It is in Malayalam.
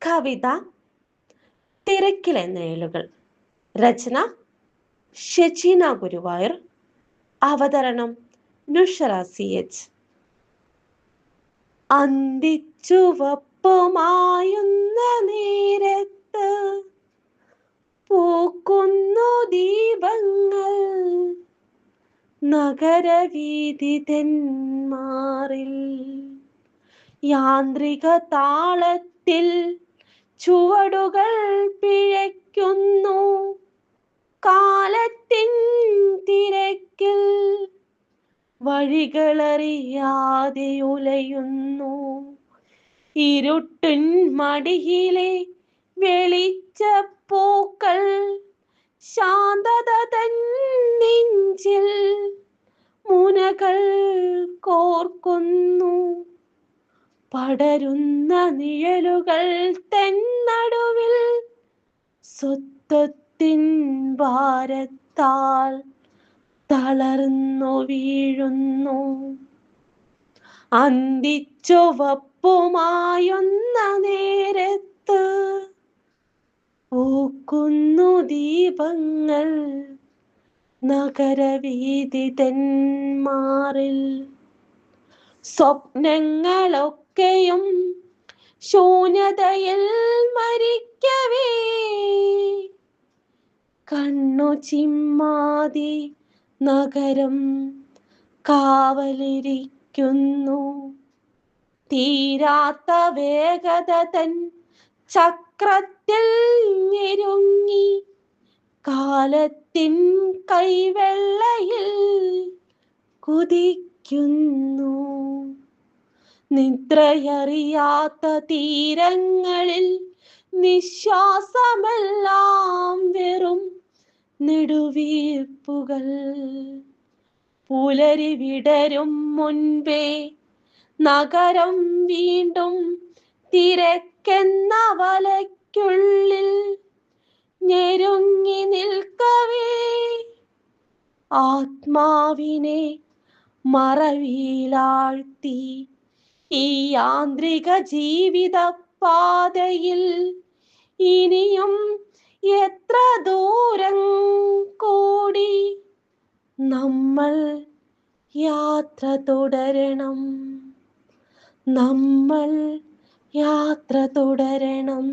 കവിത തിരക്കിലെ നിഴലുകൾ. രചന ഷെജീന ഗുരുവായൂർ. അവതരണം നുഷറ CH. അന്തിച്ചുവപ്പുമായുന്ന നേരത്ത് പൂക്കുന്നു ദീപങ്ങൾ നഗരവീഥി തെന്മാറിൽ. യാന്ത്രിക താളത്തിൽ ചുവടുകൾ പിഴയ്ക്കുന്നു, കാലത്തിൻ തിരക്കിൽ വഴികളറിയാതെ ഉലയുന്നു. ഇരുട്ടിൻ മടിയിലെ വെളിച്ചപ്പൂക്കൾ ശാന്തത തൻ നെഞ്ചിൽ മുനകൾ കോർക്കുന്നു. പടരുന്ന നിഴലുകൾ തെന്നടുവിൽ സ്വത്വത്തിൻ ഭാരത്താൽ തളർന്നു വീഴുന്നു. അന്തിച്ചുവപ്പുമായുന്ന നേരത്ത് പൂക്കുന്നു ദീപങ്ങൾ നഗരവീഥി തെന്മാറിൽ. സ്വപ്നങ്ങളൊക്കെയും ശൂന്യതയിൽ മരിക്കവേ കണ്ണു ചിമ്മാതി നഗരം കാവലിരിക്കുന്നു. തീരാത്ത വേഗത തൻ ചക്രത്തിൽ ഞെരുങ്ങി കാലത്തിൻ കൈവെള്ളയിൽ കുതിക്കുന്നു. നിദ്രയറിയാത്ത തീരങ്ങളിൽ നിശ്വാസമെല്ലാം വെറും നെടുവീർപ്പുകൾ. പുലരി വിടരും മുൻപേ നഗരം വീണ്ടും തിരക്കെന്ന വലയ്ക്കുള്ളിൽ ഞെരുങ്ങി നിൽക്കവേ ആത്മാവിനെ മറവിയിലാഴ്ത്തി ഈ യാന്ത്രിക ജീവിത പാതയിൽ ഇനിയും എത്ര ദൂരം കൂടി നമ്മൾ യാത്ര തുടരണം, നമ്മൾ യാത്ര തുടരണം.